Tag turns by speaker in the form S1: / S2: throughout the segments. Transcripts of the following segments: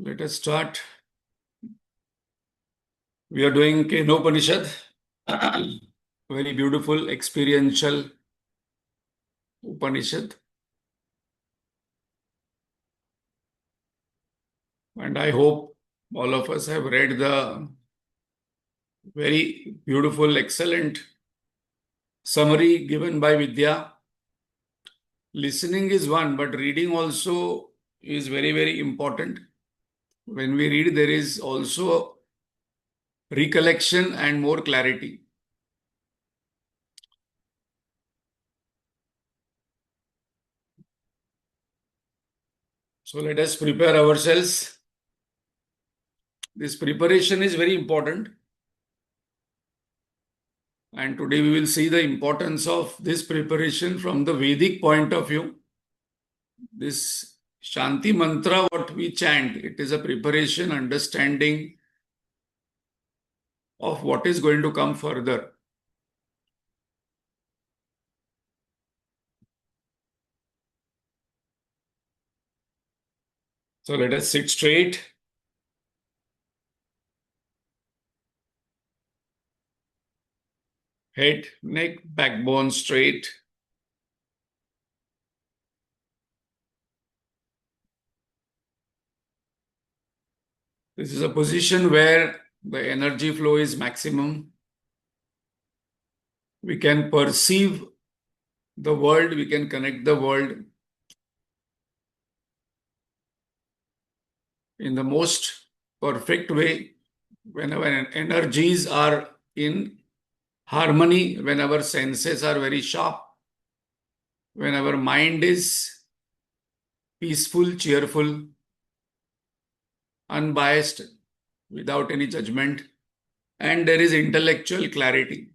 S1: Let us start. We are doing Kenopanishad, very beautiful experiential Upanishad. And I hope all of us have read the very beautiful, excellent summary given by Vidya. Listening is one, but reading also is very, very important. When we read, there is also recollection and more clarity. So let us prepare ourselves. This preparation is very important. And today we will see the importance of this preparation from the Vedic point of view. This Shanti mantra, what we chant, it is a preparation, understanding of what is going to come further. So let us sit straight. Head, neck, backbone straight. This is a position where the energy flow is maximum. We can perceive the world, we can connect the world in the most perfect way when our energies are in harmony, when our senses are very sharp, when our mind is peaceful, cheerful, unbiased, without any judgment, and there is intellectual clarity.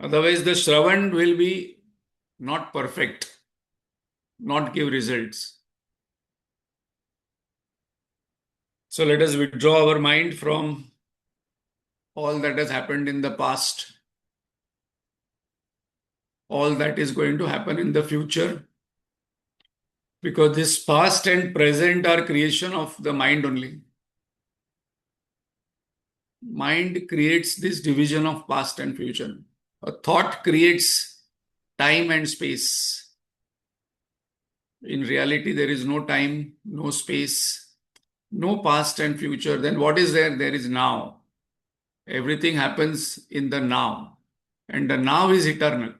S1: Otherwise, the Shravan will be not perfect, not give results. So let us withdraw our mind from all that has happened in the past, all that is going to happen in the future, because this past and present are creation of the mind only. Mind creates this division of past and future. A thought creates time and space. In reality, there is no time, no space, no past and future. Then what is there? There is now. Everything happens in the now. And the now is eternal.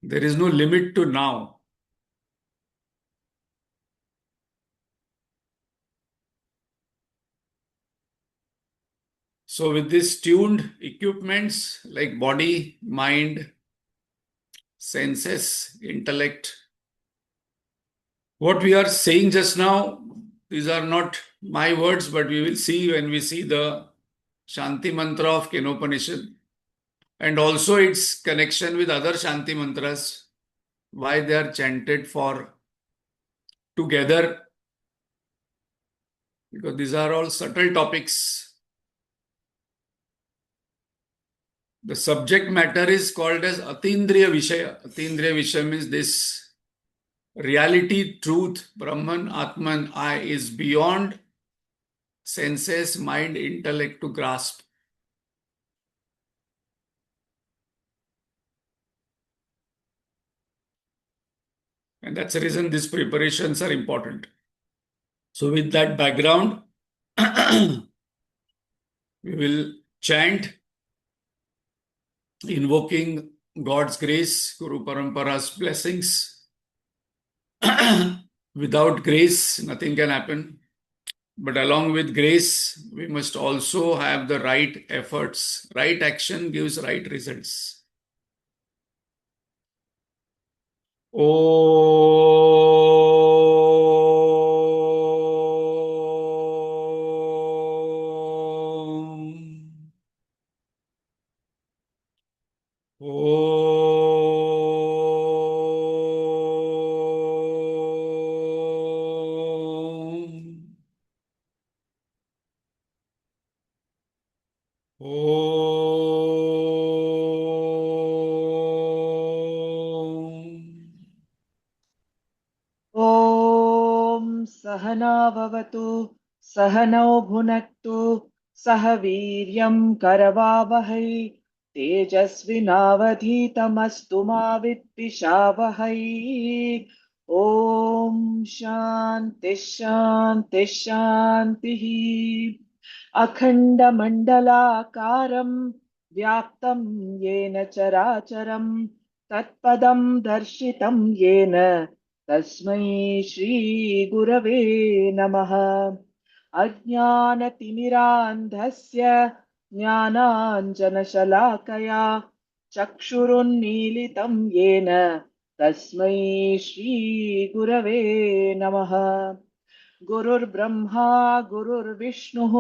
S1: There is no limit to now. So with this tuned equipments like body, mind, senses, intellect, what we are saying just now, these are not my words, but we will see when we see the Shanti mantra of Kenopanishad and also its connection with other Shanti mantras, why they are chanted for together, because these are all subtle topics. The subject matter is called as Atindriya Vishaya. Atindriya Vishaya means this reality, truth, Brahman, Atman, I is beyond senses, mind, intellect to grasp. And that's the reason these preparations are important. So with that background, we will chant invoking God's grace, Guru Parampara's blessings. Without grace, nothing can happen. But along with grace, we must also have the right efforts. Right action gives right results. Om. Om. Om.
S2: सहना भवतु सहनौ भुनक्तु सह वीर्यं करवावहै तेजस्विनावधीतमस्तु मा विद्विषावहै। ॐ शान्ति शान्ति शान्तिः। अखण्डमण्डलाकारं व्याप्तं येन चराचरं तत्पदं दर्शितं येन तस्मै श्रीगुरवे नमः। अज्ञानतिमिरान्धस्य ज्ञानाञ्जनशलाकया चक्षुरुन्मीलितं येन तस्मै श्रीगुरवे नमः। गुरुर्ब्रह्मा गुरुर्विष्णुः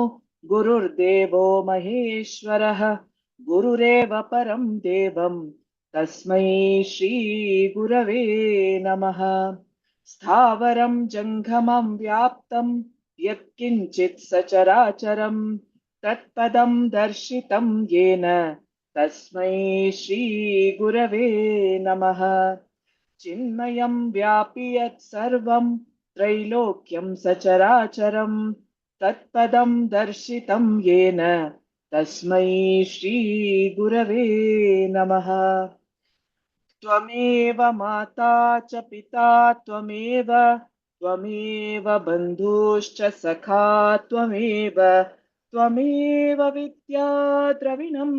S2: गुरुर्देवो महेश्वरः गुरुरेव परं देवं तस्मै श्रीगुरवे नमः। स्थावरं जङ्गमं व्याप्तं यत्किञ्चित् सचराचरं तत्पदं दर्शितं येन तस्मै श्रीगुरवे नमः। चिन्मयं व्यापि यत्सर्वं त्रैलोक्यं सचराचरं तत्पदं दर्शितं येन तस्मै श्रीगुरवे नमः। त्वमेव माता च पिता त्वमेव बन्धुश्च सखा त्वमेव विद्या द्रविणं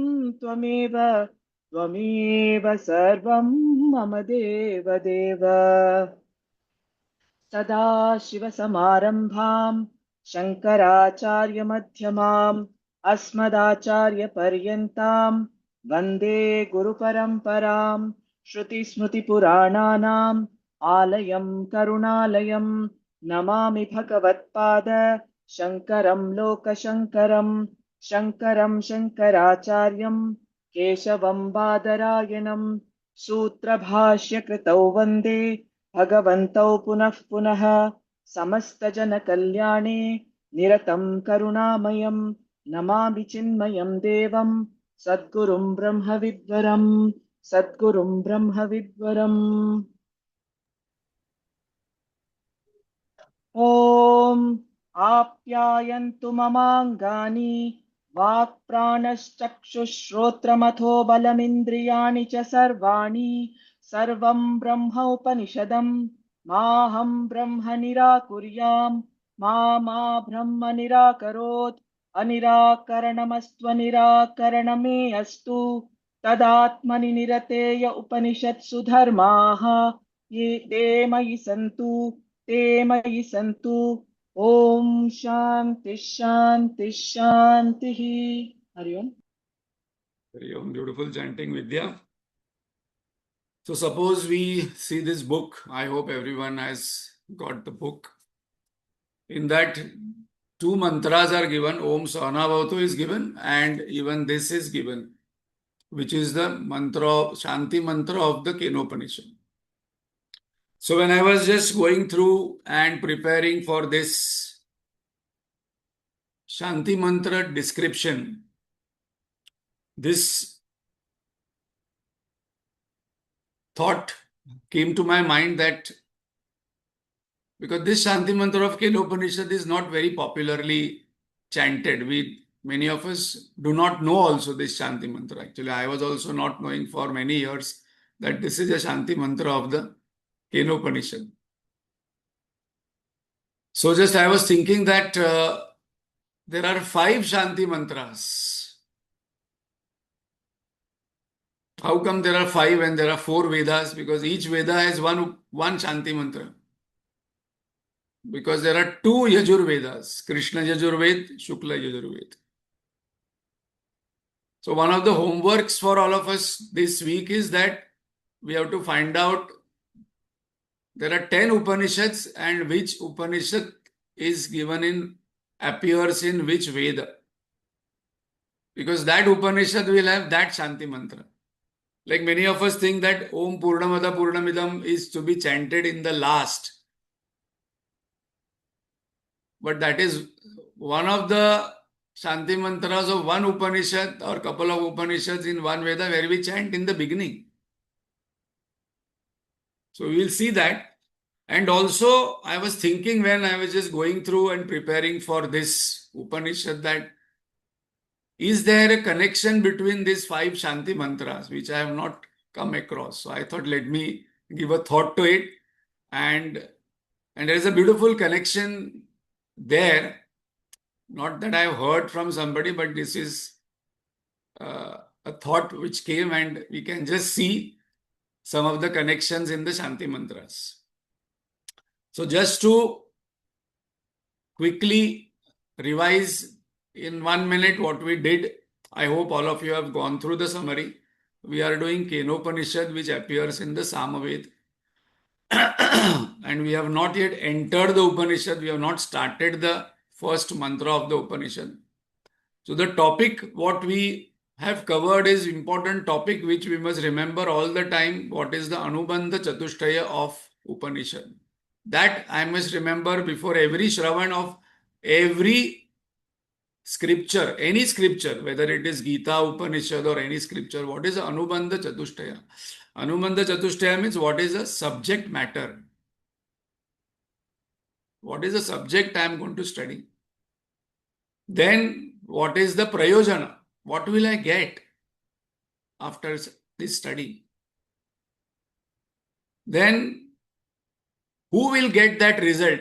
S2: त्वमेव सर्वं मम देवदेव। सदाशिवसमारम्भां शङ्कराचार्यमध्यमाम् अस्मदाचार्यपर्यन्तां वन्दे गुरुपरम्पराम्। श्रुतिस्मृतिपुराणानाम् आलयं करुणालयं नमामि भगवत्पाद शङ्करं लोकशङ्करं। शङ्करं शङ्कराचार्यं केशवं बादरायणं सूत्रभाष्यकृतौ वन्दे भगवन्तौ पुनः पुनः। समस्तजनकल्याणे निरतं करुणामयं नमामि चिन्मयं देवं सद्गुरुं ब्रह्मविद्वरम्। ॐ आप्यायन्तु ममाङ्गानि वाक्प्राणश्चक्षुश्रोत्रमथो बलमिन्द्रियाणि च सर्वं ब्रह्मोपनिषदं माहं ब्रह्म निराकुर्याम् मा ब्रह्म निराकरोत्। अनिराकरणमस्त्वनिराकरणमे अस्तु तदात्मनि निरतेय उपनिषत्सु धर्माः ये ते मयि सन्तु। ॐ शान्ति शान्ति शान्तिः। हरि ओम्।
S1: Very own beautiful chanting, Vidya. So suppose we see this book. I hope everyone has got the book. In that, two mantras are given. Om Sahana Bhavatu is given, and even this is given, which is the mantra, Shanti mantra of the Kenopanishad. So when I was just going through and preparing for this Shanti mantra description, this thought came to my mind that because this Shanti mantra of Kenopanishad is not very popularly chanted, many of us do not know also this Shanti mantra. Actually, I was also not knowing for many years that this is a Shanti mantra of the Kenopanishad. So just I was thinking that there are 5 Shanti mantras. How come there are 5 and there are 4 Vedas? Because each Veda has one Shanti mantra. Because there are 2 Yajurvedas, Krishna Yajurved, Shukla Yajurved. So one of the homeworks for all of us this week is that we have to find out there are 10 Upanishads and which Upanishad appears in which Veda. Because that Upanishad will have that Shanti mantra. Like many of us think that Om Purnamada Purnamidam is to be chanted in the last. But that is one of the Shanti mantras of one Upanishad or couple of Upanishads in one Veda where we chant in the beginning. So we will see that. And also, I was thinking when I was just going through and preparing for this Upanishad that is there a connection between these 5 Shanti mantras, which I have not come across. So I thought, let me give a thought to it. And, and there is a beautiful connection there. Not that I have heard from somebody, but this is a thought which came, and we can just see some of the connections in the Shanti mantras. So just to quickly revise in 1 minute what we did, I hope all of you have gone through the summary. We are doing Kenopanishad, which appears in the Samaved. And we have not yet entered the Upanishad. We have not started the first mantra of the Upanishad. So the topic what we have covered is important topic which we must remember all the time. What is the Anubandha Chatushtaya of Upanishad? That I must remember before every Shravan of every scripture, any scripture, whether it is Gita, Upanishad or any scripture. What is the Anubandha Chatushtaya? Anubandha Chatushtaya means what is the subject matter? What is the subject I am going to study? Then what is the prayojana? What will I get after this study? Then who will get that result?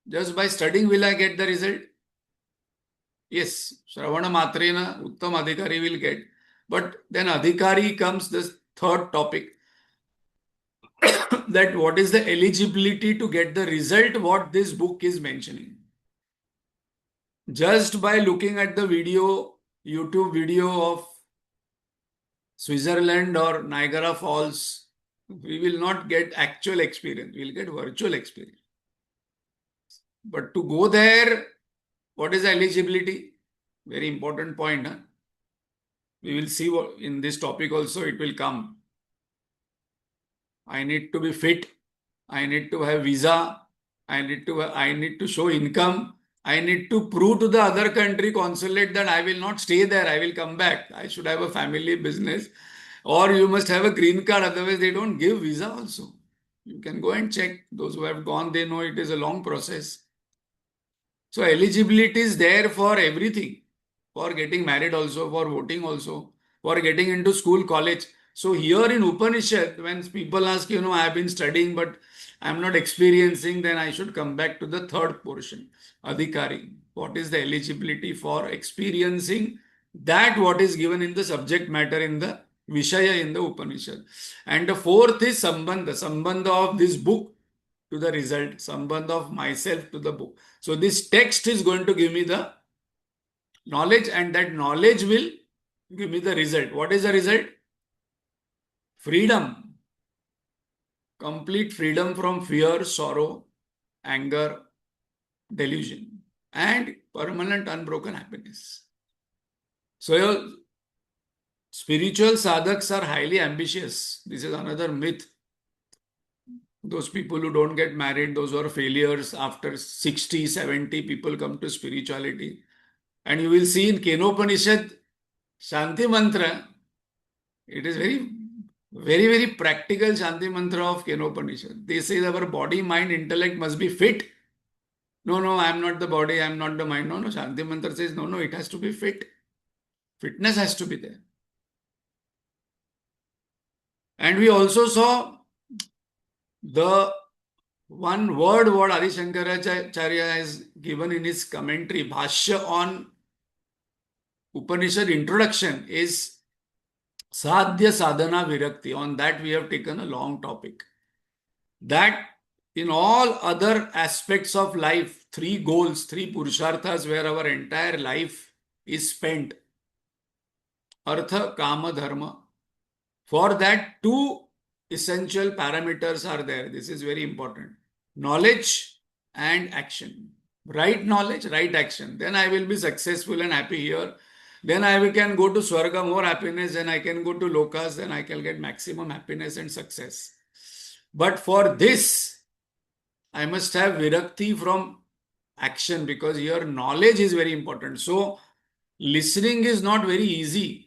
S1: Just by studying will I get the result? Yes, Shravana Matrena Uttam Adhikari will get. But then Adhikari comes this third topic. That what is the eligibility to get the result what this book is mentioning. Just by looking at the video, YouTube video of Switzerland or Niagara Falls, we will not get actual experience. We will get virtual experience. But to go there, what is the eligibility? Very important point. Huh? We will see what in this topic also it will come. I need to be fit. I need to have visa. I need to show income. I need to prove to the other country consulate that I will not stay there. I will come back. I should have a family business. Or you must have a green card. Otherwise, they don't give visa also. You can go and check. Those who have gone, they know it is a long process. So eligibility is there for everything. For getting married also, for voting also, for getting into school, college. So here in Upanishad, when people ask, I have been studying, but I'm not experiencing, then I should come back to the third portion, Adhikari. What is the eligibility for experiencing that what is given in the subject matter in the Vishaya in the Upanishad. And the fourth is Sambandha of this book to the result, Sambandha of myself to the book. So this text is going to give me the knowledge, and that knowledge will give me the result. What is the result? Freedom. Complete freedom from fear, sorrow, anger, delusion, and permanent unbroken happiness. So your spiritual sadhaks are highly ambitious. This is another myth. Those people who don't get married, those who are failures, after 60, 70, people come to spirituality. And you will see in Kenopanishad, Shanti Mantra, it is very, very, very practical Shanti Mantra of Kenopanishad. They say our body, mind, intellect must be fit. No, I am not the body, I am not the mind. No, Shanti Mantra says, no, it has to be fit. Fitness has to be there. And we also saw the one word what Adi Shankaracharya has given in his commentary, Bhashya on Upanishad introduction is Sadhya Sadhana Virakti. On that we have taken a long topic. That in all other aspects of life, 3 goals, 3 Purusharthas where our entire life is spent. Artha, Kama, Dharma. For that 2 essential parameters are there. This is very important. Knowledge and action. Right knowledge, right action. Then I will be successful and happy here. Then I can go to Swarga, more happiness. Then I can go to Lokas. Then I can get maximum happiness and success. But for this, I must have virakti from action, because here knowledge is very important. So listening is not very easy.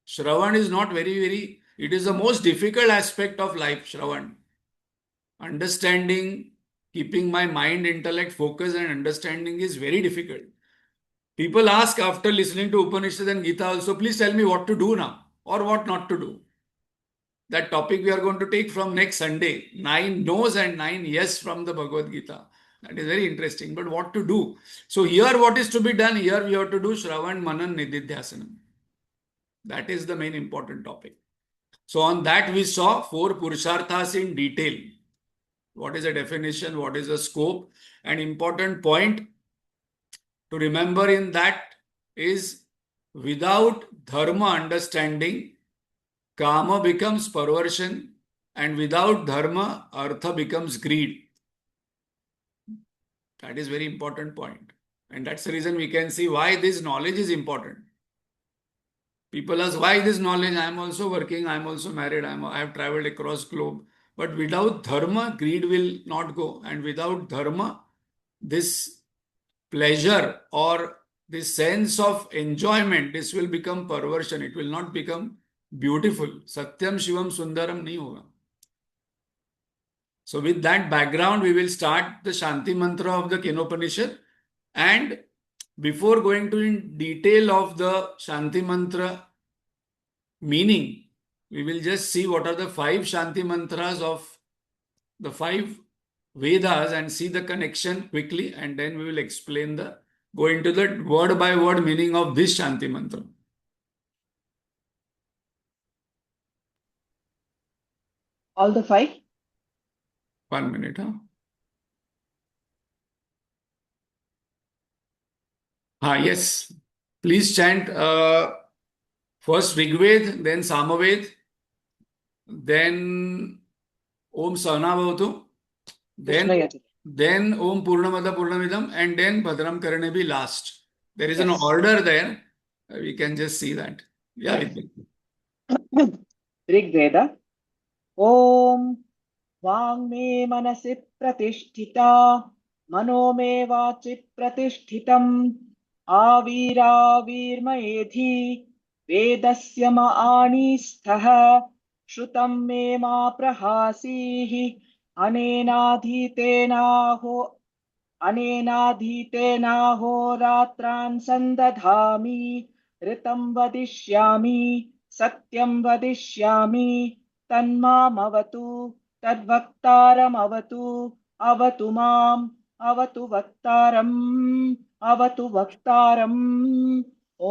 S1: Shravan is not very, it is the most difficult aspect of life, Shravan. Understanding, keeping my mind, intellect, focus and understanding is very difficult. People ask after listening to Upanishad and Gita also, please tell me what to do now or what not to do. That topic we are going to take from next Sunday. 9 no's and 9 yes from the Bhagavad Gita. That is very interesting. But what to do? So here what is to be done? Here we have to do Shravan, Manan, Nididhyasanam. That is the main important topic. So on that we saw 4 Purusharthas in detail. What is the definition? What is the scope? An important point to remember in that is without dharma understanding, kama becomes perversion, and without dharma, artha becomes greed. That is very important point. And that's the reason we can see why this knowledge is important. People ask, why this knowledge? I am also working, I am also married, I have traveled across globe. But without dharma, greed will not go. And without dharma, this pleasure or this sense of enjoyment, this will become perversion. It will not become beautiful. Satyam Shivam Sundaram nahi hoga. So with that background, we will start the Shanti mantra of the Kenopanishad. And before going to in detail of the Shanti mantra meaning, we will just see what are the 5 Shanti mantras of the 5 Vedas and see the connection quickly, and then we will explain go into the word by word meaning of this Shanti mantra.
S2: All the 5?
S1: 1 minute, huh? Yes. Please chant first Rigved, then Samaved, then Om Sahana Bhavatu, then
S2: Krishna Yajur.
S1: then Om Purnamada Purnamidam, and then Bhadram Karane be last. There is an
S2: Yes.
S1: order there. We can just see that. Yeah,
S2: Yes.
S1: Vidya.
S2: Rigveda. Om वाङ् मे मनसि प्रतिष्ठिता मनो मे वाचि प्रतिष्ठितम् आवीरावीर्मयेधि वेदस्य म आणीस्थः श्रुतं मे मा प्रहासीः अनेनाधीतेनाहोरात्रान् सन्दधामि ऋतं वदिष्यामि सत्यं वदिष्यामि तन्मामवतु तद्वक्तारमवतु अवतु माम् अवतु वक्तारम् ॐ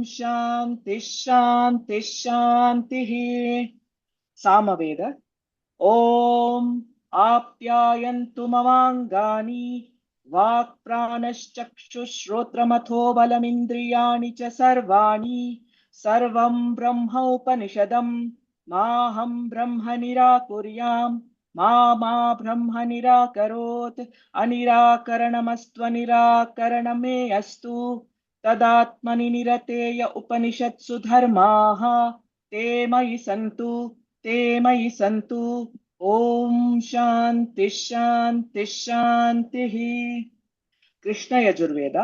S2: शान्तिः शान्तिः शान्तिः सामवेद ॐ आप्यायन्तु ममाङ्गानि वाक्प्राणश्चक्षुश्रोत्रमथो बलमिन्द्रियाणि च सर्वाणि सर्वं ब्रह्मोपनिषदम् माहं ब्रह्म निराकुर्याम् मा ब्रह्म निराकरोत् अनिराकरणमस्त्वनिराकरणमे अस्तु तदात्मनि निरतेय उपनिषत्सु धर्माः ते मयि सन्तु ॐ शान्तिः शान्तिः शान्तिः कृष्ण यजुर्वेद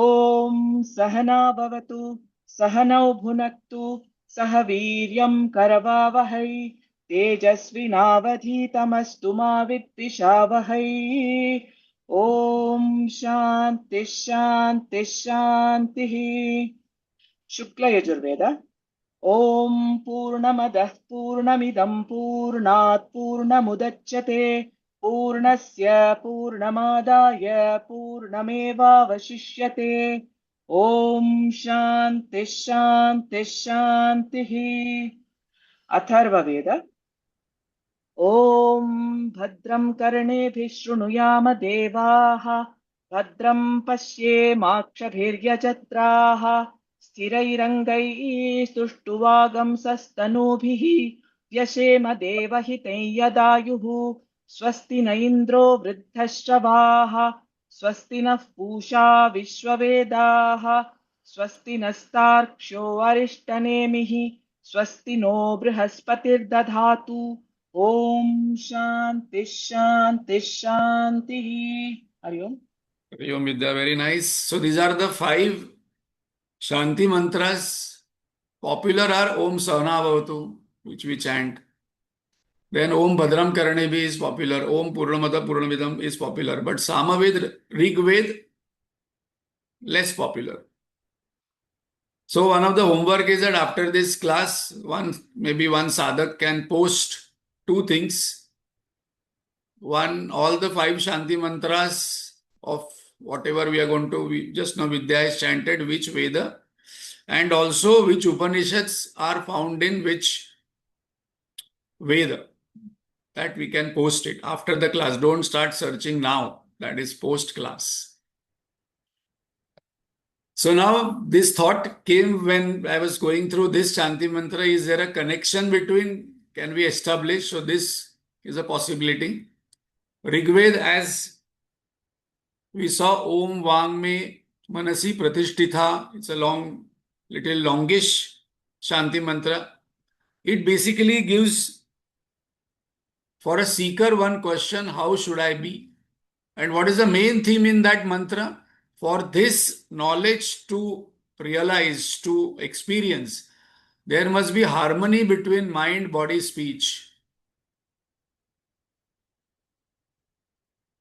S2: ॐ सहना भवतु सहनौ भुनक्तु सह वीर्यं करवावहै तेजस्विनावधीतमस्तु मा विद्विषावहै ॐ शान्तिः शान्तिः शान्तिः शुक्ल यजुर्वेद ॐ पूर्णमदः पूर्णमिदं पूर्णात् पूर्णमुदच्यते पूर्णस्य पूर्णमादाय पूर्णमेवावशिष्यते ॐ शान्तिः शान्तिः शान्तिः अथर्ववेद ॐ भद्रं कर्णेभिः शृणुयाम देवाः भद्रं पश्येमाक्षभिर्यजत्राः स्थिरैरङ्गैः सुष्ठुवागंसस्तनूभिः व्यशेम देवहितं यदायुः स्वस्ति न इन्द्रो वृद्धश्रवाः स्वस्ति नः पूषा विश्ववेदाः स्वस्ति नस्तार्क्ष्यो अरिष्टनेमिः स्वस्ति नो बृहस्पतिर्दधातु ॐ शान्तिः शान्तिः शान्तिः हरि ओम्
S1: Hari Om Vidya, very nice. So these are the 5 Shanti mantras. Popular are Om Sahana Bhavatu, which we chant. Then Om Bhadram Karane bhi is popular. Om Purnamada Purnamidam is popular. But Samaved, Rig Ved, less popular. So one of the homework is that after this class, maybe one sadhak can post two things. One, all the five Shanti mantras of whatever we are going to, we just know Vidya is chanted, which Veda, and also which Upanishads are found in which Veda. That we can post it after the class. Don't start searching now. That is post class. So now this thought came when I was going through this Shanti mantra. Is there a connection between, can we establish? So this is a possibility. Rigved, as we saw, Om Vang Me Manasi Pratishtitha. It's a little longish Shanti mantra. It basically gives for a seeker one question: how should I be? And what is the main theme in that mantra? For this knowledge to realize, to experience, there must be harmony between mind, body, speech.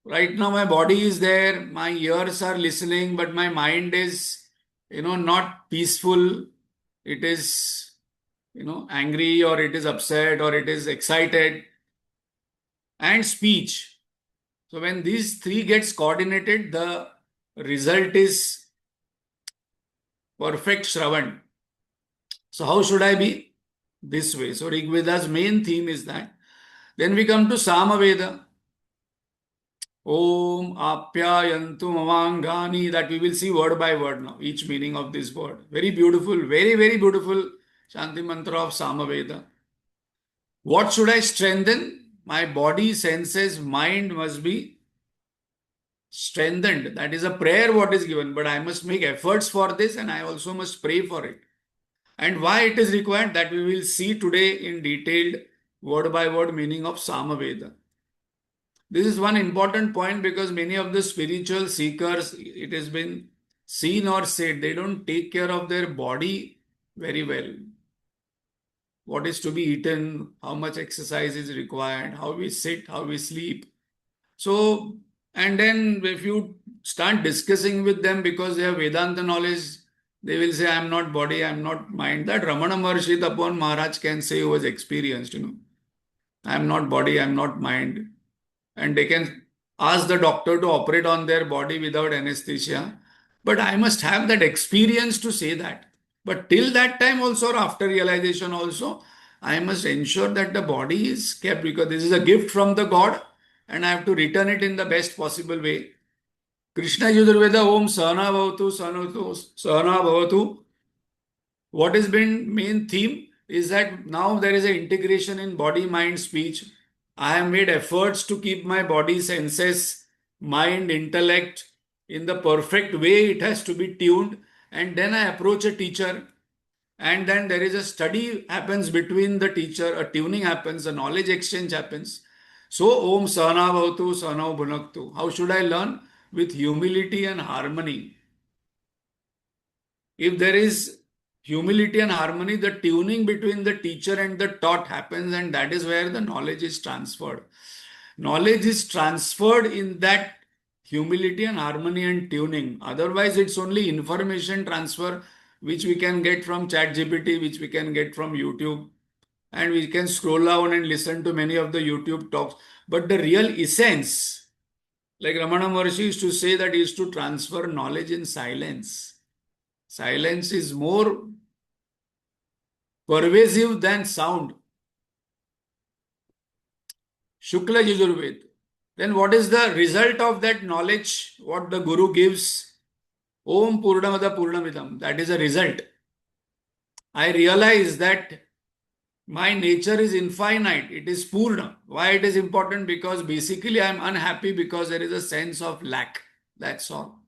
S1: Right now, my body is there, my ears are listening, but my mind is, not peaceful. It is, angry, or it is upset, or it is excited. And speech. So when these three gets coordinated, the result is perfect Shravan. So how should I be? This way. So Rig Veda's main theme is that. Then we come to Samaveda. Om Apyayantu Mamangani. That we will see word by word now, each meaning of this word. Very beautiful, very, very beautiful Shanti Mantra of Samaveda. What should I strengthen? My body, senses, mind must be strengthened. That is a prayer what is given, but I must make efforts for this and I also must pray for it. And why it is required, that we will see today in detailed word by word meaning of Samaveda. This is one important point because many of the spiritual seekers, it has been seen or said, they don't take care of their body very well. What is to be eaten, how much exercise is required, how we sit, how we sleep. So, and then if you start discussing with them because they have Vedanta knowledge, they will say, I am not body, I am not mind. That Ramana Maharshi Tapan Maharaj can say who was experienced, I am not body, I am not mind. And they can ask the doctor to operate on their body without anesthesia. But I must have that experience to say that. But till that time also, or after realization also, I must ensure that the body is kept because this is a gift from the God and I have to return it in the best possible way. Krishna Yajurveda Om Sahana Bhavatu Sahana Bhavatu. What has been main theme is that now there is an integration in body, mind, speech. I have made efforts to keep my body, senses, mind, intellect in the perfect way it has to be tuned. And then I approach a teacher and then there is a study happens between the teacher, a tuning happens, a knowledge exchange happens. So Om Sahana Bhavatu Sahana Bhunaktu. How should I learn? With humility and harmony. If there is humility and harmony, the tuning between the teacher and the taught happens, and that is where the knowledge is transferred. Knowledge is transferred in that humility and harmony and tuning. Otherwise, it's only information transfer which we can get from ChatGPT, which we can get from YouTube, and we can scroll down and listen to many of the YouTube talks. But the real essence, like Ramana Maharshi used to say, that is to transfer knowledge in silence. Silence is more pervasive than sound. Shukla Yajurved. Then what is the result of that knowledge? What the Guru gives? Om Purnamada Purnamidam. That is a result. I realize that my nature is infinite. It is Purna. Why it is important? Because basically I am unhappy because there is a sense of lack. That's all.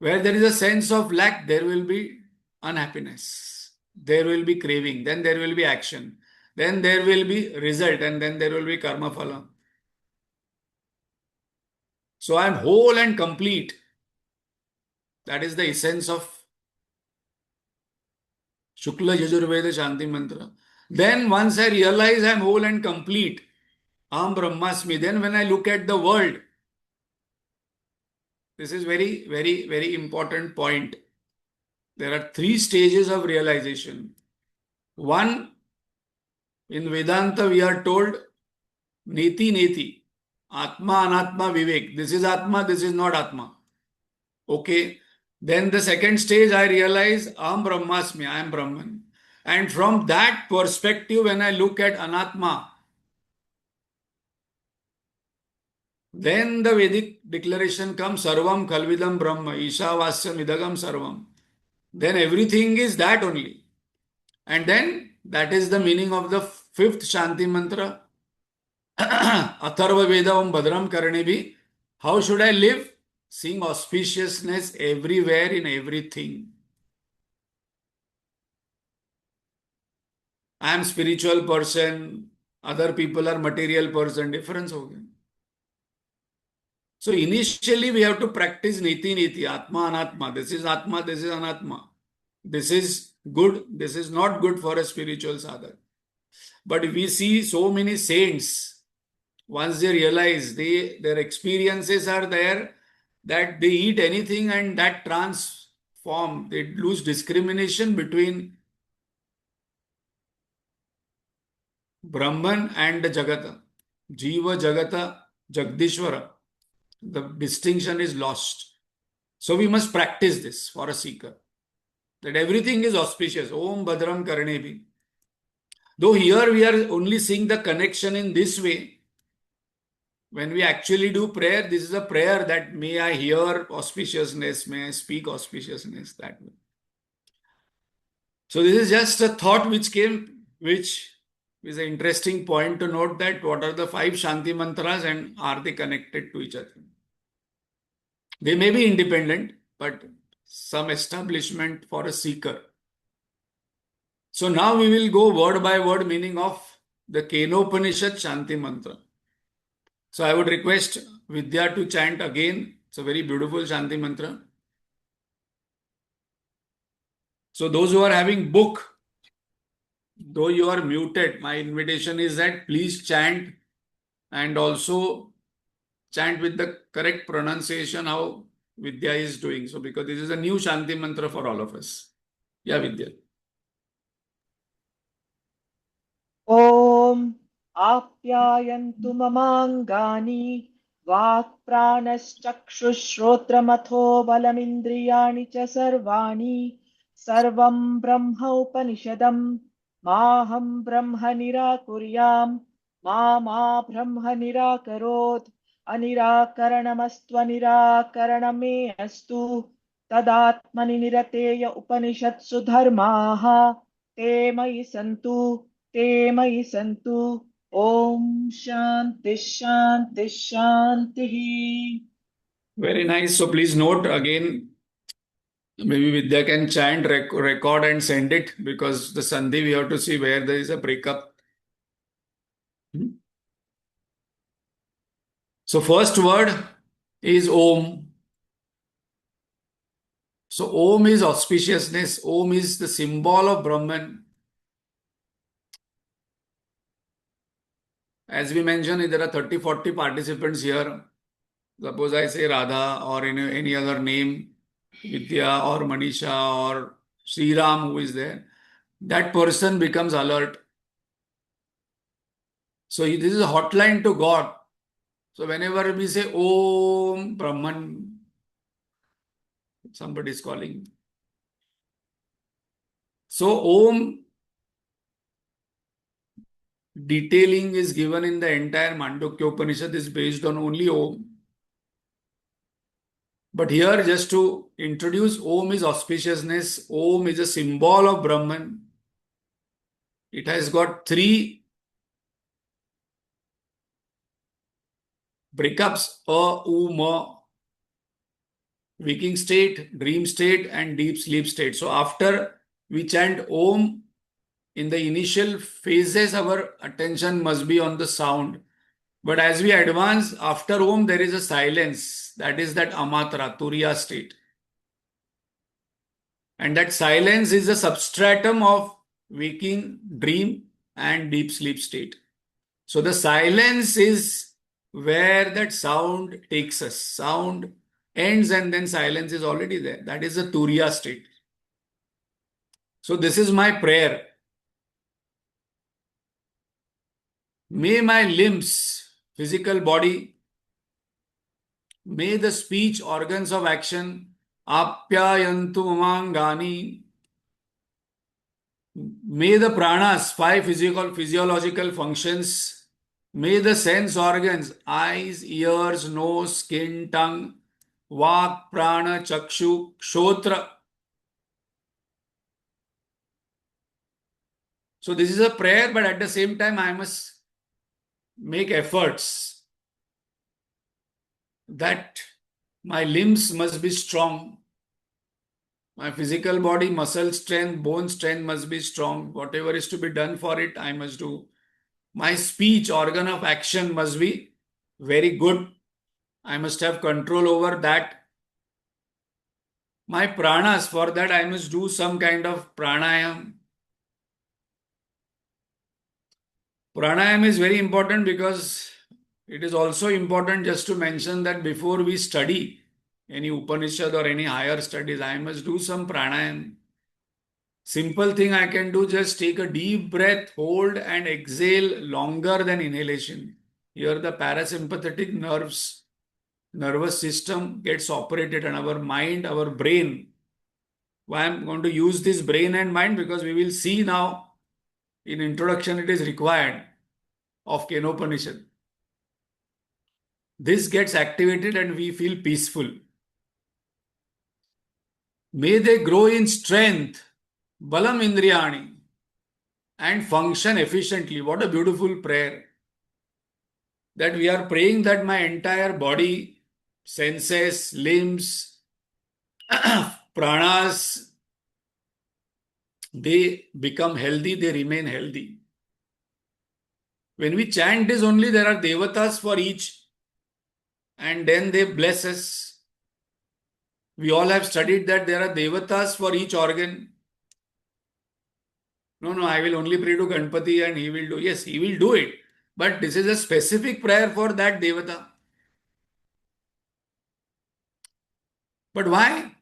S1: Where there is a sense of lack, there will be unhappiness. There will be craving. Then there will be action. Then there will be result. And then there will be karma phala. So I am whole and complete. That is the essence of Shukla Yajurveda Shanti Mantra. Then once I realize I'm whole and complete, Aham Brahmasmi, then when I look at the world, this is very, very, very important point. There are three stages of realization. One, in Vedanta, we are told Neti Neti, Atma Anatma Vivek. This is Atma, this is not Atma. Okay. Then the second stage, I realize Aham Brahmasmi, I am Brahman. And from that perspective, when I look at Anatma, then the Vedic declaration comes Sarvam Khalvidam Brahma, Ishavasyam Idagam Sarvam. Then everything is that only. And then that is the meaning of the fifth Shanti mantra. Atharva Veda Om Bhadram Karnebhi. How should I live? Seeing auspiciousness everywhere in everything. I am spiritual person, other people are material person, difference हो गया. So initially we have to practice Niti Niti, Atma Anatma. This is Atma, this is Anatma. This is good, this is not good for a spiritual sadhak. But we see so many saints, once they realize their experiences are there, that they eat anything and that transform, they lose discrimination between Brahman and the Jagata. Jiva Jagata Jagdishwara. The distinction is lost. So we must practice this for a seeker. That everything is auspicious. Om Bhadram Karnebhi. Though here we are only seeing the connection in this way. When we actually do prayer, this is a prayer that may I hear auspiciousness, may I speak auspiciousness that way. So this is just a thought which came, which is an interesting point to note that what are the 5 Shanti mantras and are they connected to each other? They may be independent, but some establishment for a seeker. So now we will go word by word meaning of the Kenopanishad Shanti mantra. So I would request Vidya to chant again. It's a very beautiful Shanti mantra. So those who are having book, though you are muted, my invitation is that please chant and also chant with the correct pronunciation how Vidya is doing. So because this is a new Shanti mantra for all of us. Yeah, Vidya.
S2: ॐ आप्यायन्तु ममाङ्गानि वाक्प्राणश्चक्षुश्रोत्रमथो बलमिन्द्रियाणि च सर्वाणि सर्वं ब्रह्मोपनिषदं माहं ब्रह्म निराकुर्याम् मा ब्रह्म निराकरोत् अनिराकरणमस्त्वनिराकरणमे अस्तु तदात्मनि निरतेय उपनिषत्सु धर्माः ते मयि सन्तु ते मयि सन्तु ॐ शान्ति शान्ति शान्तिः.
S1: Very nice. So please note again, maybe Vidya can chant, record and send it because the Sandhi we have to see where there is a breakup. So first word is Om. So Om is auspiciousness. Om is the symbol of Brahman. As we mentioned, there are 30-40 participants here. Suppose I say Radha or any other name, Vidya or Manisha or Sri Ram who is there. That person becomes alert. So this is a hotline to God. So whenever we say Om Brahman, somebody is calling. So Om detailing is given in the entire Mandukya Upanishad is based on only Om. But here just to introduce Om is auspiciousness. Om is a symbol of Brahman. It has got 3 breakups, Ma, waking state, dream state and deep sleep state. So after we chant Om, in the initial phases our attention must be on the sound. But as we advance, after Om there is a silence. That is that Amatra, Turiya state. And that silence is a substratum of waking, dream and deep sleep state. So the silence is where that sound takes us. Sound ends and then silence is already there. That is the Turiya state. So this is my prayer. May my limbs, physical body, may the speech organs of action, apyayantu mamangani, may the pranas, five physiological functions, may the sense organs, eyes, ears, nose, skin, tongue, vak, prana, chakshu, kshotra. So this is a prayer, but at the same time, I must make efforts that my limbs must be strong. My physical body, muscle strength, bone strength must be strong. Whatever is to be done for it, I must do. My speech, organ of action must be very good. I must have control over that. My pranas, for that I must do some kind of pranayam. Pranayam is very important because it is also important just to mention that before we study any Upanishad or any higher studies, I must do some pranayam. Simple thing I can do, just take a deep breath, hold and exhale longer than inhalation. Here the parasympathetic nervous system gets operated and our mind, our brain. Why I'm going to use this brain and mind? Because we will see now in introduction it is required of Kenopanishad. This gets activated and we feel peaceful. May they grow in strength, balam indriyani, and function efficiently. What a beautiful prayer. That we are praying that my entire body, senses, limbs, pranas, they become healthy, they remain healthy. When we chant this only, there are devatas for each, and then they bless us. We all have studied that there are devatas for each organ. No, I will only pray to Ganpati and he will do. Yes, he will do it. But this is a specific prayer for that devata. But why?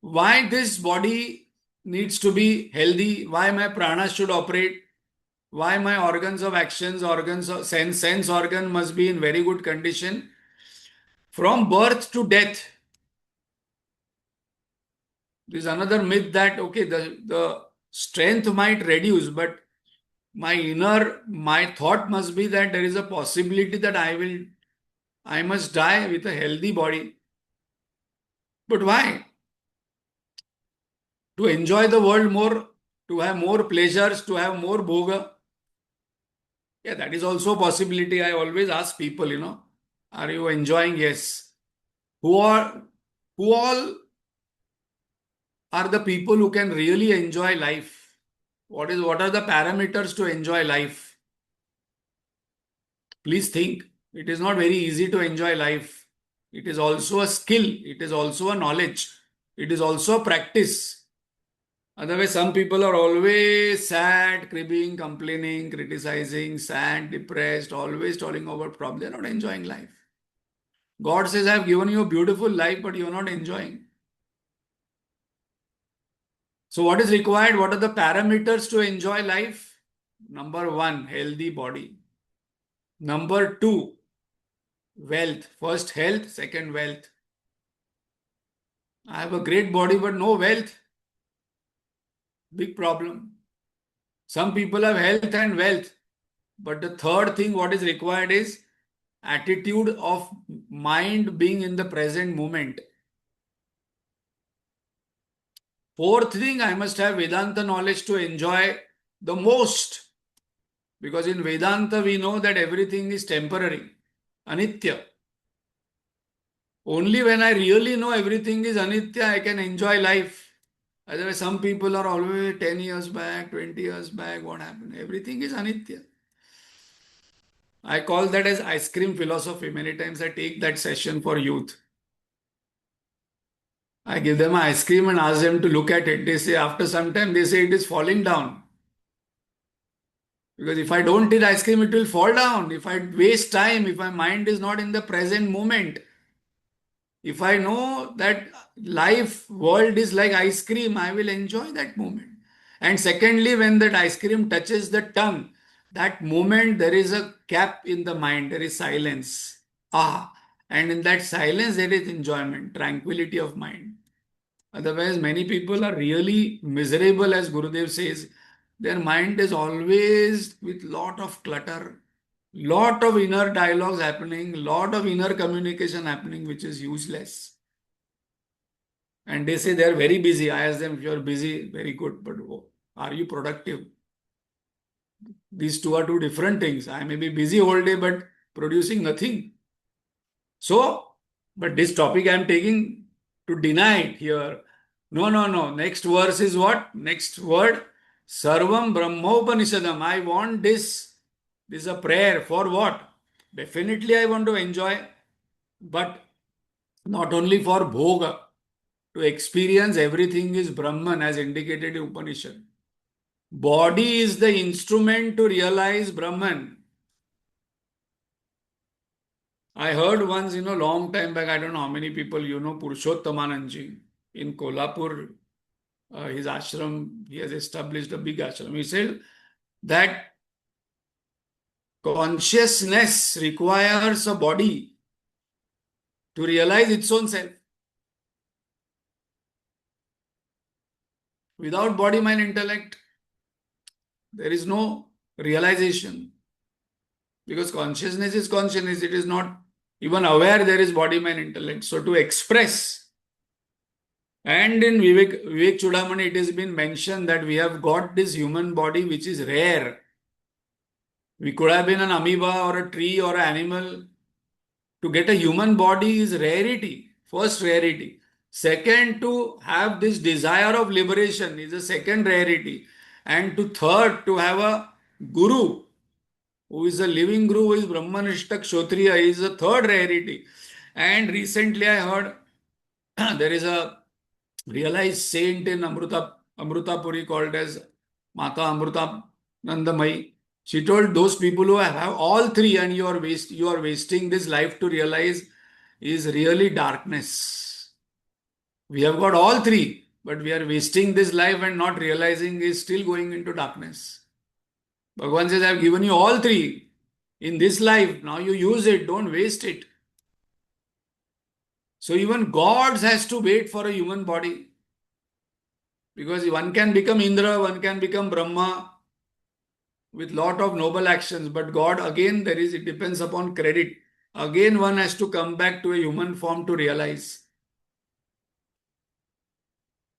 S1: Why this body needs to be healthy? Why my prana should operate? Why my organs of actions, organs of sense organ must be in very good condition? From birth to death. There is another myth that, okay, the strength might reduce, but my thought must be that there is a possibility that I must die with a healthy body. But why? To enjoy the world more, to have more pleasures, to have more bhoga. Yeah, that is also a possibility. I always ask people, are you enjoying? Yes. Who all are the people who can really enjoy life? What are the parameters to enjoy life? Please think. It is not very easy to enjoy life. It is also a skill. It is also a knowledge. It is also a practice. Otherwise, some people are always sad, cribbing, complaining, criticizing, sad, depressed, always talking about problems. They are not enjoying life. God says, I have given you a beautiful life, but you are not enjoying. So, what is required? What are the parameters to enjoy life? Number one, healthy body. Number two, wealth. First, health. Second, wealth. I have a great body, but no wealth. Big problem. Some people have health and wealth. But the third thing, what is required is attitude of mind being in the present moment. Fourth thing, I must have Vedanta knowledge to enjoy the most. Because in Vedanta, we know that everything is temporary, anitya. Only when I really know everything is anitya, I can enjoy life. Otherwise, some people are always 10 years back, 20 years back, what happened? Everything is anitya. I call that as ice cream philosophy. Many times I take that session for youth. I give them ice cream and ask them to look at it. They say, after some time, they say it is falling down. Because if I don't eat ice cream, it will fall down. If I waste time, if my mind is not in the present moment, if I know that life, world is like ice cream, I will enjoy that moment. And secondly, when that ice cream touches the tongue, that moment there is a gap in the mind, there is silence. Ah, and in that silence there is enjoyment, tranquility of mind. Otherwise, many people are really miserable, as Gurudev says. Their mind is always with lot of clutter, lot of inner dialogues happening, lot of inner communication happening, which is useless. And they say they are very busy. I ask them, if you are busy, very good, but are you productive? These two are two different things. I may be busy all day, but producing nothing. So, but this topic I am taking to deny it here. No, no, no. Next verse is what? Next word, Sarvam Brahmopanishadam. I want this. This is a prayer for what? Definitely I want to enjoy, but not only for bhoga. To experience everything is Brahman as indicated in Upanishad. Body is the instrument to realize Brahman. I heard once, long time back, I don't know how many people Purushottamananji in Kolhapur, his ashram, he has established a big ashram. He said that consciousness requires a body to realize its own self. Without body, mind, intellect, there is no realization. Because consciousness is consciousness, it is not even aware there is body, mind, intellect. So to express, and in Vivek Chudamani, it has been mentioned that we have got this human body which is rare. We could have been an amoeba or a tree or an animal. To get a human body is rarity, first rarity. Second, to have this desire of liberation is a second rarity. And to third, to have a guru who is a living guru, who is Brahmanishta Kshotriya, is a third rarity. And recently I heard there is a realized saint in Amrutapuri called as Mata Amruta Nandamai. She told those people who have all three and you are wasting this life to realize is really darkness. We have got all three, but we are wasting this life and not realizing is still going into darkness. Bhagavan says, I have given you all three in this life. Now you use it, don't waste it. So even gods has to wait for a human body. Because one can become Indra, one can become Brahma with lot of noble actions. But God, again, it depends upon credit. Again, one has to come back to a human form to realize.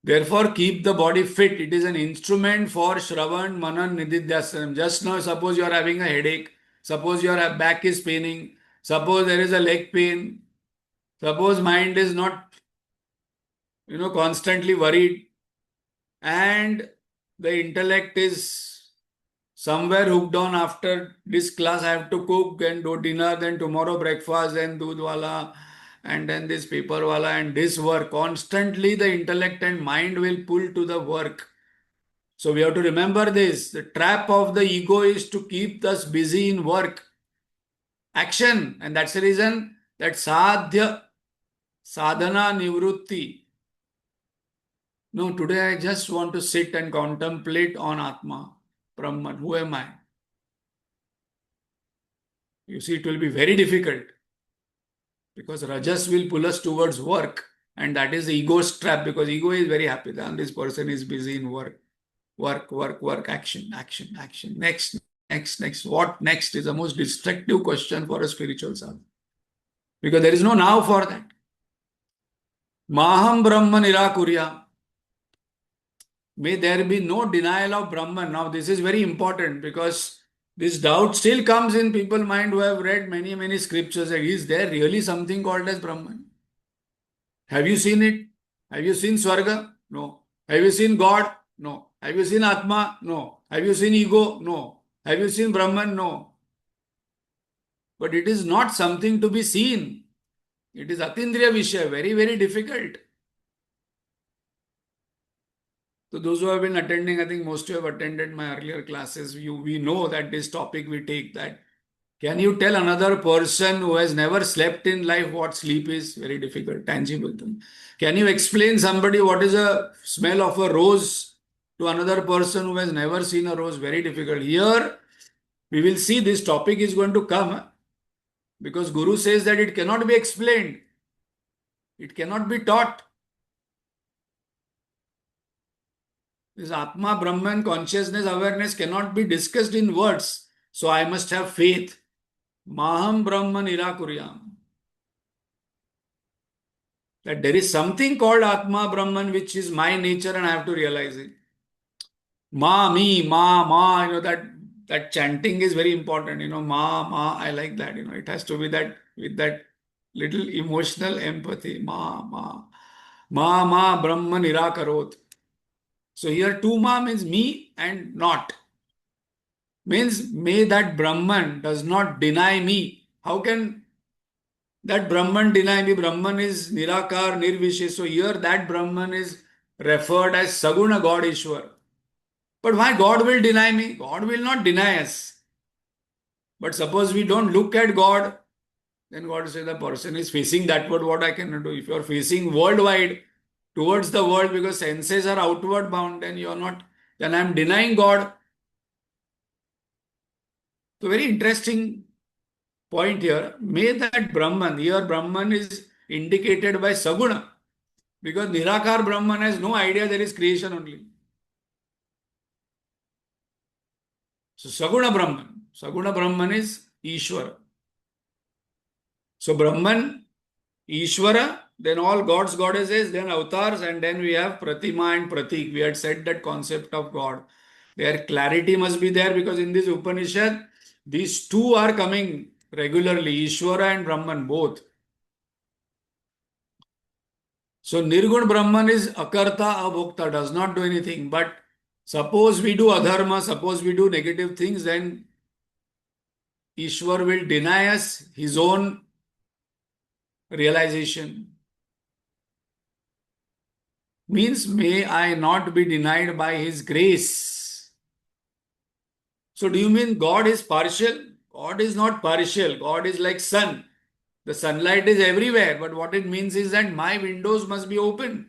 S1: Therefore, keep the body fit. It is an instrument for Shravan, Manan, Nididhyasana. Just now, suppose you are having a headache. Suppose your back is paining. Suppose there is a leg pain. Suppose mind is not, constantly worried. And the intellect is somewhere hooked on. After this class, I have to cook and do dinner, then tomorrow breakfast, then doodh wala, and then this paper wala and this work. Constantly the intellect and mind will pull to the work. So we have to remember this. The trap of the ego is to keep us busy in work, action. And that's the reason that sadhya, sadhana, nivrutti. No, today I just want to sit and contemplate on Atma, Brahman. Who am I? You see, it will be very difficult because Rajas will pull us towards work, and that is the ego's trap because ego is very happy that this person is busy in work, work, action, action, action. Next. What next is the most destructive question for a spiritual sadhak because there is no now for that. Maham Brahma Nirakurya. May there be no denial of Brahman. Now, this is very important because this doubt still comes in people's mind who have read many scriptures. Like, is there really something called as Brahman? Have you seen it? Have you seen Swarga? No. Have you seen God? No. Have you seen Atma? No. Have you seen ego? No. Have you seen Brahman? No. But it is not something to be seen. It is Atindriya Vishaya, very difficult. So those who have been attending, I think most of you have attended my earlier classes. We know that this topic we take that. Can you tell another person who has never slept in life what sleep is? Very difficult, tangible thing. Can you explain somebody what is a smell of a rose to another person who has never seen a rose? Very difficult. Here we will see this topic is going to come because Guru says that it cannot be explained. It cannot be taught. This Atma, Brahman, consciousness, awareness cannot be discussed in words. So I must have faith. Maham Brahman Nirakuryam. That there is something called Atma Brahman which is my nature and I have to realize it. Ma, me, ma, that chanting is very important. Ma, I like that. It has to be that with that little emotional empathy. Ma, Brahma Nirakarot. So here two ma means me and not. Means may that Brahman does not deny me. How can that Brahman deny me? Brahman is Nirakar, Nirvishesh. So here that Brahman is referred as Saguna God Ishwar. But why God will deny me? God will not deny us. But suppose we don't look at God, then God says the person is facing that what I cannot do. If you are facing worldwide towards the world because senses are outward bound, then you are not, then I am denying God. So very interesting point here. May that Brahman, here Brahman is indicated by Saguna. Because Nirakar Brahman has no idea there is creation only. So Saguna Brahman. Saguna Brahman is Ishvara. So Brahman, Ishvara, then all gods, goddesses, then avatars, and then we have Pratima and Pratik. We had said that concept of God. Their clarity must be there because in this Upanishad, these two are coming regularly, Ishvara and Brahman, both. So Nirgun Brahman is Akarta Abhokta, does not do anything. But suppose we do adharma, suppose we do negative things, then Ishwar will deny us his own realization. Means may I not be denied by his grace. So do you mean God is partial? God is not partial. God is like sun. The sunlight is everywhere. But what it means is that my windows must be open.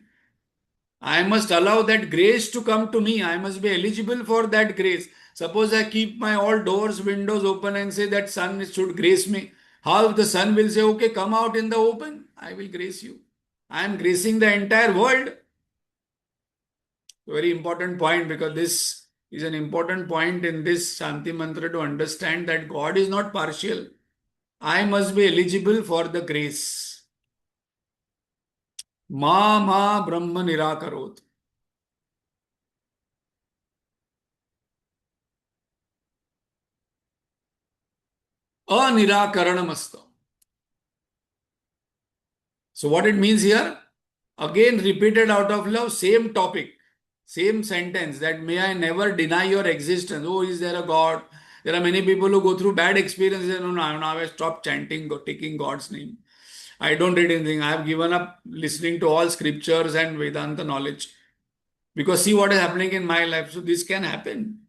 S1: I must allow that grace to come to me. I must be eligible for that grace. Suppose I keep my all doors, windows open and say that sun should grace me. How the sun will say, okay, come out in the open. I will grace you. I am gracing the entire world. Very important point because this is an important point in this Shanti mantra to understand that God is not partial. I must be eligible for the grace. Ma Brahma Nirakarot. Anirakaranamasta. So what it means here? Again repeated out of love, same topic, same sentence that may I never deny your existence. Oh, is there a God? There are many people who go through bad experiences. No, now I stop chanting, taking God's name. I don't read anything. I have given up listening to all scriptures and Vedanta knowledge. Because see what is happening in my life. So this can happen.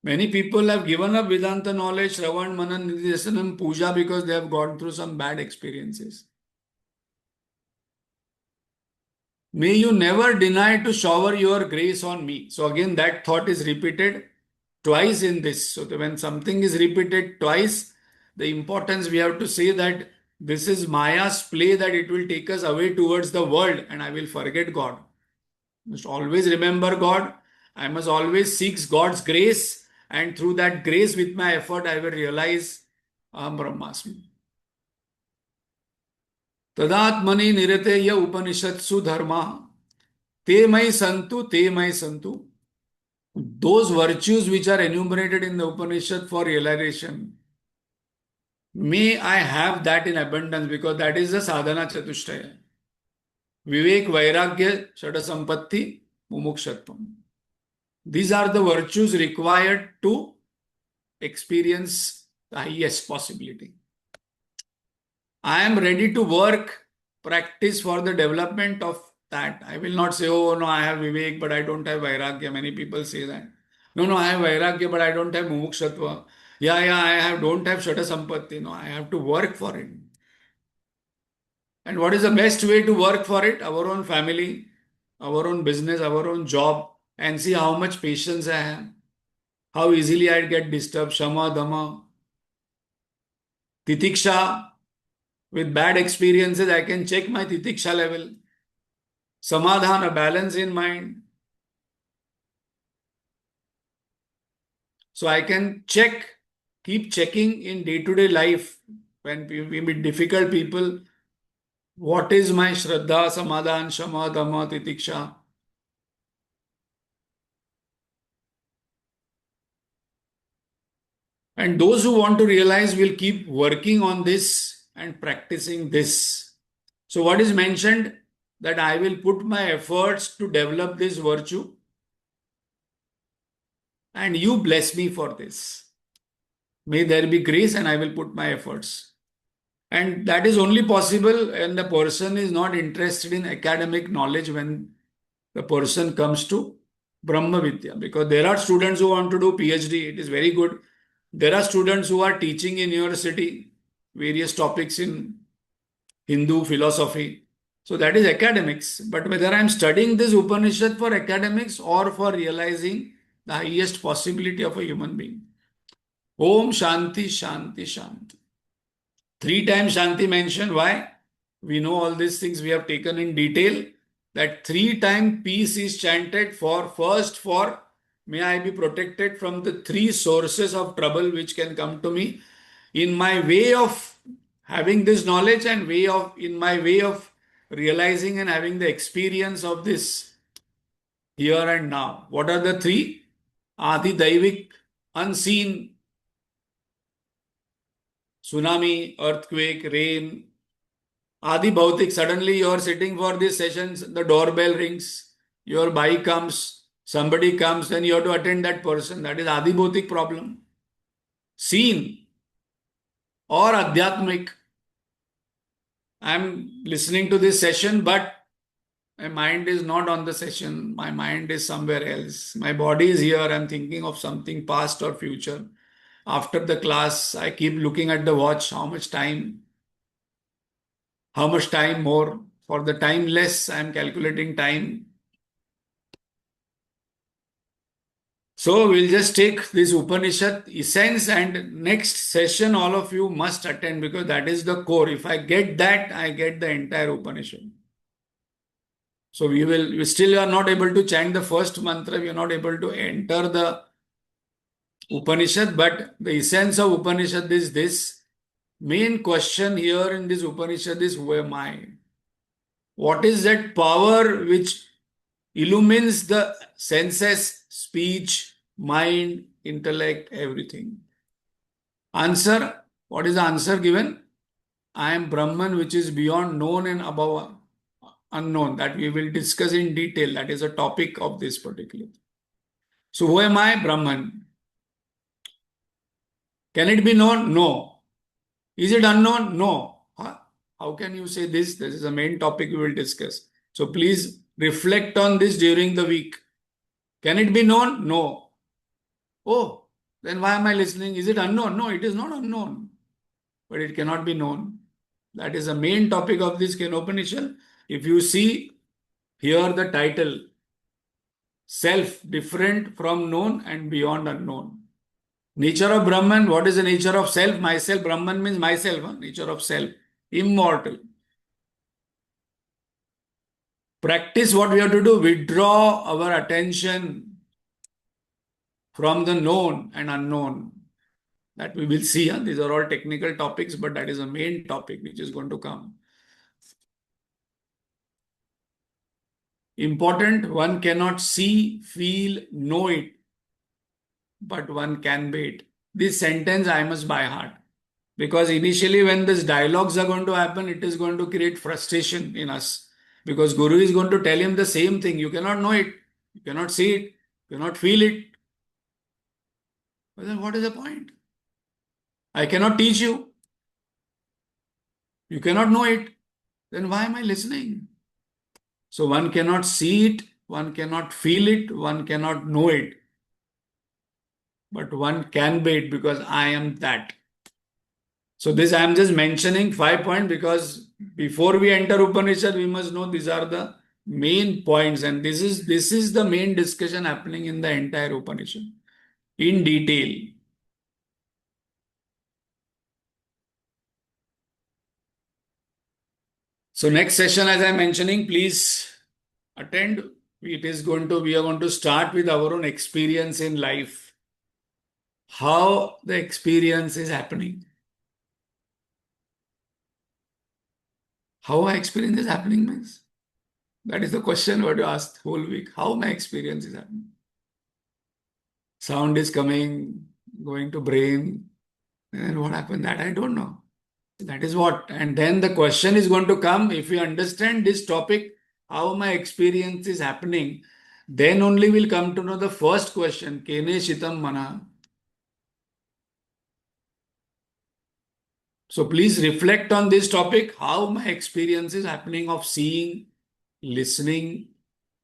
S1: Many people have given up Vedanta knowledge, Shravan, Manan, Nidhyasanam, Puja because they have gone through some bad experiences. May you never deny to shower your grace on me. So again, that thought is repeated twice in this. So when something is repeated twice, the importance we have to say that this is Maya's play that it will take us away towards the world and I will forget God. I must always remember God. I must always seek God's grace and through that grace with my effort I will realize Aham Brahmasmi. तदात्मनि निरते य उपनिषत्सु धर्मा ते मयि संतु. Those virtues which are enumerated in the Upanishad for realization, may I have that in abundance because that is the sadhana chatushtaya. Vivek, Vairagya, Shadasampatti, Mumukshatvam. These are the virtues required to experience the highest possibility. I am ready to work, practice for the development of that. I will not say, oh no, I have Vivek, but I don't have Vairagya. Many people say that. No, no, I have Vairagya, but I don't have Mumukshatva. Yeah, I don't have Shata Sampatti. No, I have to work for it. And what is the best way to work for it? Our own family, our own business, our own job, and see how much patience I have, how easily I get disturbed. Shama, Dhamma, Titiksha. With bad experiences, I can check my Titiksha level. Samadhan, a balance in mind. So I can check, keep checking in day to day life when we meet difficult people. What is my Shraddha, Samadhan, Shama, Dhamma, Titiksha? And those who want to realize will keep working on this and practicing this. So, what is mentioned? That I will put my efforts to develop this virtue and you bless me for this. May there be grace and I will put my efforts. And that is only possible when the person is not interested in academic knowledge, when the person comes to Brahma Vidya. Because there are students who want to do PhD, it is very good. There are students who are teaching in university various topics in Hindu philosophy. So that is academics. But whether I am studying this Upanishad for academics or for realizing the highest possibility of a human being. Om Shanti Shanti Shanti. Three times Shanti mentioned. Why? We know all these things we have taken in detail. That three times peace is chanted for first for may I be protected from the three sources of trouble which can come to me in my way of having this knowledge and in my way of realizing and having the experience of this here and now. What are the three? Adi Daivik, unseen, tsunami, earthquake, rain. Adi Bhautik, suddenly you are sitting for these sessions, the doorbell rings, your bike comes, somebody comes, then you have to attend that person. That is Adi Bhautik problem. Seen or Adhyatmik. I am listening to this session, but my mind is not on the session. My mind is somewhere else. My body is here. I'm thinking of something past or future. After the class, I keep looking at the watch. How much time more? For the time less, I'm calculating time. So we'll just take this Upanishad essence, and next session all of you must attend because that is the core. If I get that, I get the entire Upanishad. So we still are not able to chant the first mantra, we are not able to enter the Upanishad, but the essence of Upanishad is this. Main question here in this Upanishad is who am I? What is that power which illumines the senses, speech, mind, intellect, everything? Answer. What is the answer given? I am Brahman, which is beyond known and above unknown. That we will discuss in detail. That is a topic of this particular. So who am I? Brahman. Can it be known? No. Is it unknown? No. How can you say this? This is the main topic we will discuss. So please reflect on this during the week. Can it be known? No. Oh, then why am I listening? Is it unknown? No, it is not unknown. But it cannot be known. That is the main topic of this Kenopanishad. If you see here the title, self different from known and beyond unknown. Nature of Brahman, what is the nature of self? Myself, Brahman means myself, nature of self, immortal. Practice what we have to do, withdraw our attention from the known and unknown. That we will see. These are all technical topics, but that is a main topic which is going to come. Important, one cannot see, feel, know it, but one can wait. This sentence I must by heart. Because initially when these dialogues are going to happen, it is going to create frustration in us. Because Guru is going to tell him the same thing. You cannot know it. You cannot see it. You cannot feel it. But then what is the point? I cannot teach you. You cannot know it. Then why am I listening? So one cannot see it, one cannot feel it, one cannot know it, but one can be it because I am that. So this I am just mentioning 5 points because before we enter Upanishad, we must know these are the main points, and this is the main discussion happening in the entire Upanishad in detail. So next session, as I'm mentioning, please attend. We are going to start with our own experience in life, how the experience is happening, how my experience is happening means. That is the question what you asked whole week. How my experience is happening. Sound is coming, going to brain, and what happened that I don't know. That is what. And then the question is going to come if you understand this topic, how my experience is happening, then only we'll come to know the first question, Kene Shitam Mana. So please reflect on this topic, how my experience is happening of seeing, listening,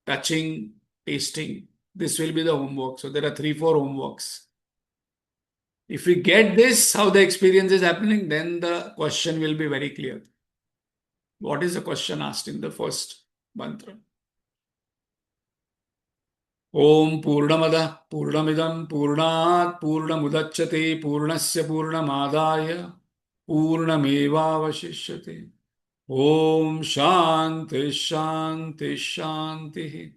S1: touching, tasting. This will be the homework. So there are 3, 4 homeworks. If we get this, how the experience is happening, then the question will be very clear. What is the question asked in the first mantra? Om Purnamada Purnamidam Purnat Purnamudachyate Purnasya Purnamadaya Purnamevavashishyate. Om Shanti Shanti Shanti.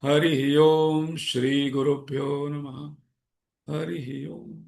S1: Hari Om Shri Gurubhyo Namaha. Hari Om.